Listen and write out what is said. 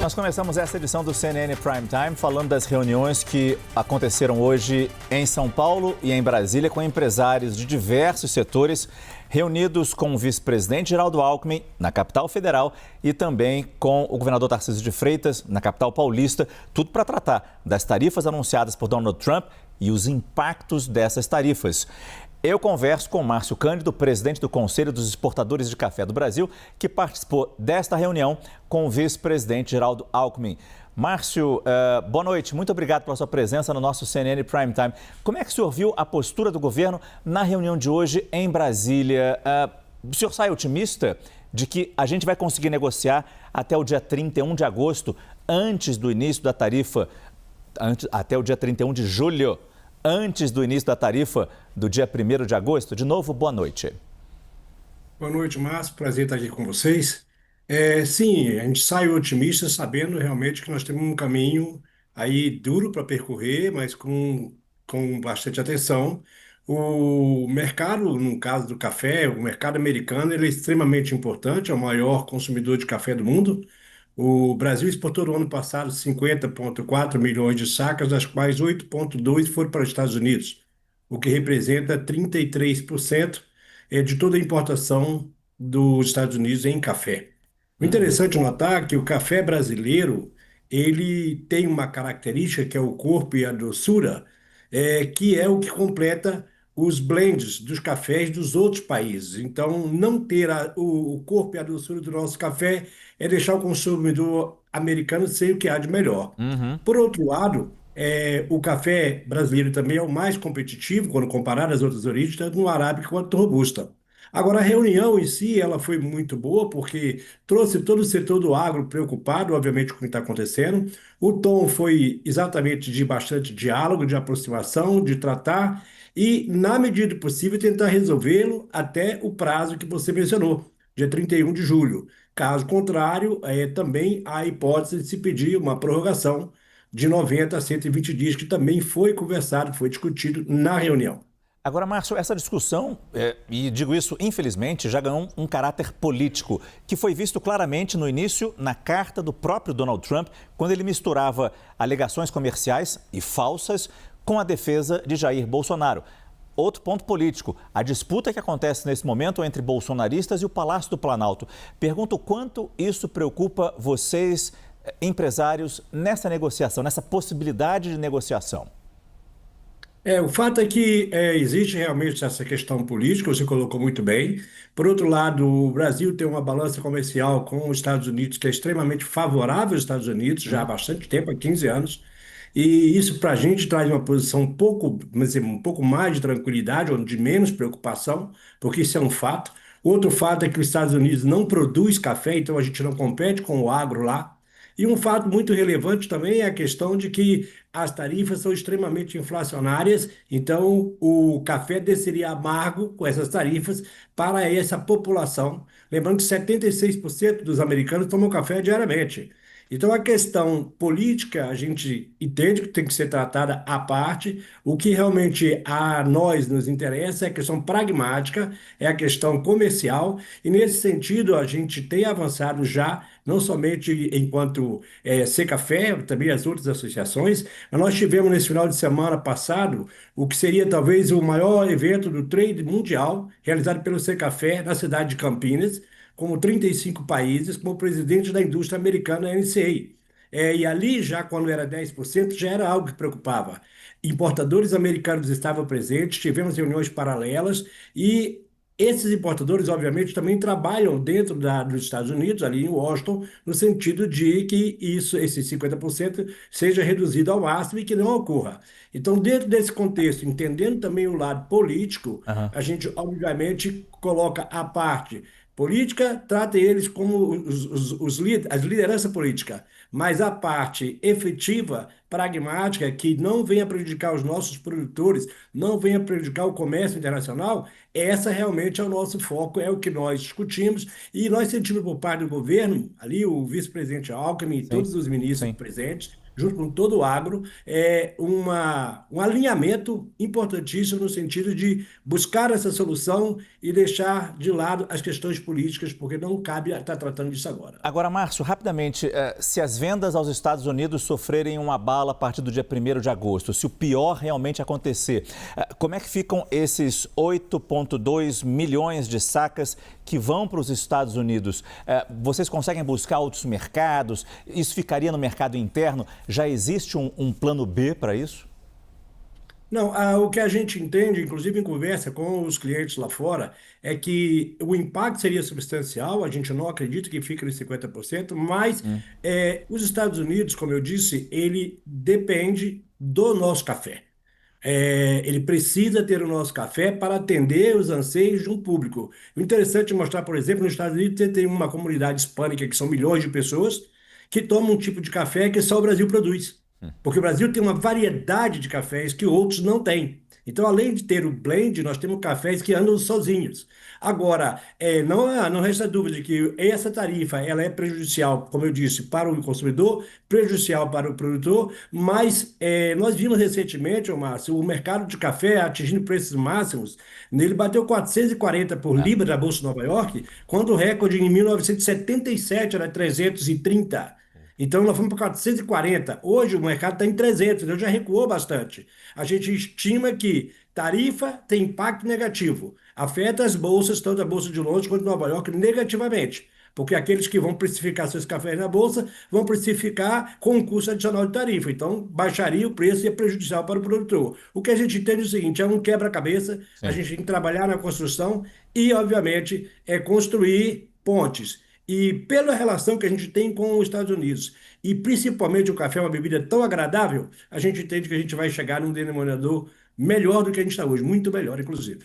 Nós começamos essa edição do CNN Prime Time falando das reuniões que aconteceram hoje em São Paulo e em Brasília com empresários de diversos setores, reunidos com o vice-presidente Geraldo Alckmin na capital federal e também com o governador Tarcísio de Freitas na capital paulista, tudo para tratar das tarifas anunciadas por Donald Trump e os impactos dessas tarifas. Eu converso com Márcio Cândido, presidente do Conselho dos Exportadores de Café do Brasil, que participou desta reunião com o vice-presidente Geraldo Alckmin. Márcio, boa noite. Muito obrigado pela sua presença no nosso CNN Prime Time. Como é que o senhor viu a postura do governo na reunião de hoje em Brasília? O senhor sai otimista de que a gente vai conseguir negociar até o dia 31 de agosto, antes do início da tarifa, até o dia 31 de julho, antes do início da tarifa do dia 1º de agosto? De novo, boa noite. Boa noite, Márcio. Prazer estar aqui com vocês. Sim, a gente sai otimista sabendo realmente que nós temos um caminho aí duro para percorrer, mas com bastante atenção. O mercado, no caso do café, o mercado americano, ele é extremamente importante, é o maior consumidor de café do mundo. O Brasil exportou no ano passado 50,4 milhões de sacas, das quais 8,2 foram para os Estados Unidos, o que representa 33% de toda a importação dos Estados Unidos em café. O interessante notar que o café brasileiro, ele tem uma característica que é o corpo e a doçura, que é o que completa os blends dos cafés dos outros países. Então, não ter o corpo e a doçura do nosso café é deixar o consumidor americano sem o que há de melhor. Uhum. Por outro lado, o café brasileiro também é o mais competitivo quando comparado às outras origens, tanto no arábica quanto no robusta. Agora, a reunião em si, ela foi muito boa, porque trouxe todo o setor do agro preocupado, obviamente, com o que está acontecendo. O tom foi exatamente de bastante diálogo, de aproximação, de tratar e, na medida do possível, tentar resolvê-lo até o prazo que você mencionou, dia 31 de julho. Caso contrário, também há a hipótese de se pedir uma prorrogação de 90 a 120 dias, que também foi conversado, foi discutido na reunião. Agora, Márcio, essa discussão, e digo isso infelizmente, já ganhou um caráter político, que foi visto claramente no início na carta do próprio Donald Trump, quando ele misturava alegações comerciais e falsas com a defesa de Jair Bolsonaro. Outro ponto político, a disputa que acontece nesse momento entre bolsonaristas e o Palácio do Planalto. Pergunto quanto isso preocupa vocês, empresários, nessa negociação, nessa possibilidade de negociação. O fato é que existe realmente essa questão política, você colocou muito bem. Por outro lado, o Brasil tem uma balança comercial com os Estados Unidos que é extremamente favorável aos Estados Unidos já há bastante tempo, há 15 anos. E isso para a gente traz uma posição um pouco, vamos dizer, um pouco mais de tranquilidade ou de menos preocupação, porque isso é um fato. Outro fato é que os Estados Unidos não produz café, então a gente não compete com o agro lá. E um fato muito relevante também é a questão de que as tarifas são extremamente inflacionárias, então o café desceria amargo com essas tarifas para essa população. Lembrando que 76% dos americanos tomam café diariamente. Então, a questão política, a gente entende que tem que ser tratada à parte. O que realmente a nós nos interessa é a questão pragmática, é a questão comercial, e nesse sentido a gente tem avançado já, não somente enquanto Secafé, também as outras associações, mas nós tivemos nesse final de semana passado o que seria talvez o maior evento do trade mundial, realizado pelo Secafé na cidade de Campinas, como 35 países, como presidente da indústria americana NCA. E ali, já quando era 10%, já era algo que preocupava. Importadores americanos estavam presentes, tivemos reuniões paralelas e esses importadores, obviamente, também trabalham dentro dos Estados Unidos, ali em Washington, no sentido de que esses 50% seja reduzido ao máximo e que não ocorra. Então, dentro desse contexto, entendendo também o lado político, Aham. a gente, obviamente, coloca à parte política, trata eles como as liderança política, mas a parte efetiva pragmática, que não venha prejudicar os nossos produtores, não venha prejudicar o comércio internacional, essa realmente é o nosso foco, é o que nós discutimos e nós sentimos por parte do governo, ali o vice-presidente Alckmin e Sim, todos os ministros sim. presentes, junto com todo o agro, um alinhamento importantíssimo no sentido de buscar essa solução e deixar de lado as questões políticas, porque não cabe estar tratando disso agora. Agora, Márcio, rapidamente, se as vendas aos Estados Unidos sofrerem um abalo a partir do dia 1º de agosto, se o pior realmente acontecer, como é que ficam esses 8,2 milhões de sacas que vão para os Estados Unidos? Vocês conseguem buscar outros mercados? Isso ficaria no mercado interno? Já existe um plano B para isso? Não, o que a gente entende, inclusive em conversa com os clientes lá fora, é que o impacto seria substancial, a gente não acredita que fique nos 50%, mas os Estados Unidos, como eu disse, ele depende do nosso café. Ele precisa ter o nosso café para atender os anseios de um público. O interessante é mostrar, por exemplo, nos Estados Unidos você tem uma comunidade hispânica que são milhões de pessoas que tomam um tipo de café que só o Brasil produz. Porque o Brasil tem uma variedade de cafés que outros não têm. Então, além de ter o blend, nós temos cafés que andam sozinhos. Agora, não resta dúvida de que essa tarifa ela é prejudicial, como eu disse, para o consumidor, prejudicial para o produtor, mas nós vimos recentemente, Márcio, o mercado de café atingindo preços máximos. Ele bateu 440 por libra da Bolsa de Nova York, quando o recorde em 1977 era 330. Então, nós fomos para 440. Hoje, o mercado está em 300, então já recuou bastante. A gente estima que tarifa tem impacto negativo. Afeta as bolsas, tanto a Bolsa de Londres quanto Nova York, negativamente. Porque aqueles que vão precificar seus cafés na Bolsa vão precificar com um custo adicional de tarifa. Então, baixaria o preço e é prejudicial para o produtor. O que a gente entende é o seguinte: é um quebra-cabeça, a Sim. gente tem que trabalhar na construção e, obviamente, construir pontes. E pela relação que a gente tem com os Estados Unidos, e principalmente o café é uma bebida tão agradável, a gente entende que a gente vai chegar num denominador melhor do que a gente está hoje, muito melhor, inclusive.